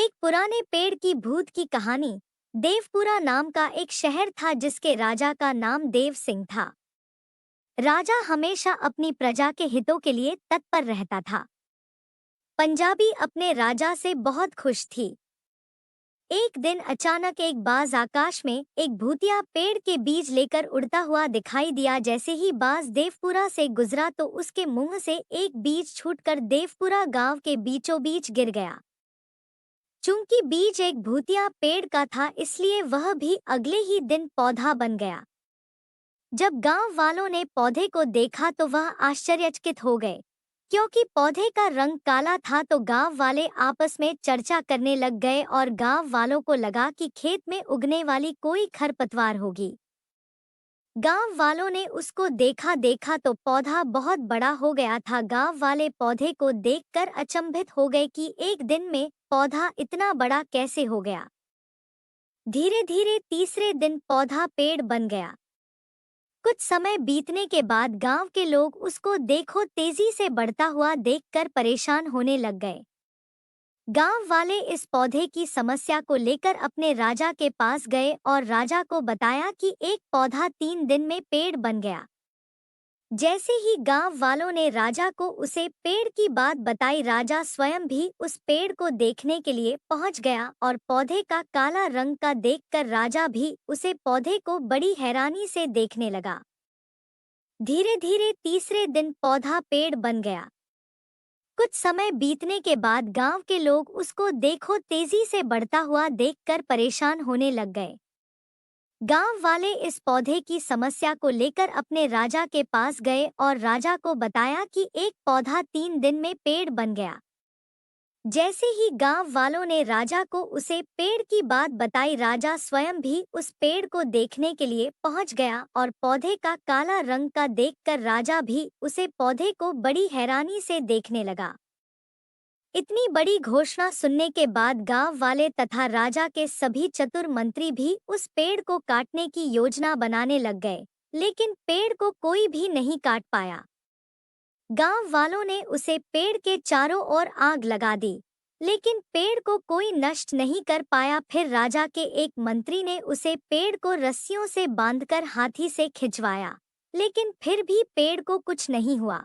एक पुराने पेड़ की भूत की कहानी। देवपुरा नाम का एक शहर था जिसके राजा का नाम देव सिंह था। राजा हमेशा अपनी प्रजा के हितों के लिए तत्पर रहता था। पंजाबी अपने राजा से बहुत खुश थी। एक दिन अचानक एक बाज आकाश में एक भूतिया पेड़ के बीज लेकर उड़ता हुआ दिखाई दिया। जैसे ही बाज देवपुरा से गुजरा तो उसके मुंह से एक बीज छूटकर देवपुरा गांव के बीचों बीच गिर गया। चूंकि बीज एक भूतिया पेड़ का था इसलिए वह भी अगले ही दिन पौधा बन गया। जब गांव वालों ने पौधे को देखा तो वह आश्चर्यचकित हो गए, क्योंकि पौधे का रंग काला था। तो गांव वाले आपस में चर्चा करने लग गए और गांव वालों को लगा कि खेत में उगने वाली कोई खरपतवार होगी। गांव वालों ने उसको देखा तो पौधा बहुत बड़ा हो गया था। गांव वाले पौधे को देखकर अचंभित हो गए कि एक दिन में पौधा इतना बड़ा कैसे हो गया। धीरे धीरे तीसरे दिन पौधा पेड़ बन गया। कुछ समय बीतने के बाद गांव के लोग उसको देखो तेजी से बढ़ता हुआ देखकर परेशान होने लग गए। गांव वाले इस पौधे की समस्या को लेकर अपने राजा के पास गए और राजा को बताया कि एक पौधा 3 दिन में पेड़ बन गया। जैसे ही गांव वालों ने राजा को उसे पेड़ की बात बताई, राजा स्वयं भी उस पेड़ को देखने के लिए पहुंच गया और पौधे का काला रंग का देखकर राजा भी उसे पौधे को बड़ी हैरानी से देखने लगा। धीरे धीरे तीसरे दिन पौधा पेड़ बन गया। कुछ समय बीतने के बाद गांव के लोग उसको देखो तेजी से बढ़ता हुआ देखकर परेशान होने लग गए। गांव वाले इस पौधे की समस्या को लेकर अपने राजा के पास गए और राजा को बताया कि एक पौधा 3 दिन में पेड़ बन गया। जैसे ही गांव वालों ने राजा को उसे पेड़ की बात बताई, राजा स्वयं भी उस पेड़ को देखने के लिए पहुंच गया और पौधे का काला रंग का देखकर राजा भी उसे पौधे को बड़ी हैरानी से देखने लगा। इतनी बड़ी घोषणा सुनने के बाद गांव वाले तथा राजा के सभी चतुर मंत्री भी उस पेड़ को काटने की योजना बनाने लग गए, लेकिन पेड़ को कोई भी नहीं काट पाया। गांव वालों ने उसे पेड़ के चारों ओर आग लगा दी, लेकिन पेड़ को कोई नष्ट नहीं कर पाया। फिर राजा के एक मंत्री ने उसे पेड़ को रस्सियों से बांधकर हाथी से खिंचवाया, लेकिन फिर भी पेड़ को कुछ नहीं हुआ।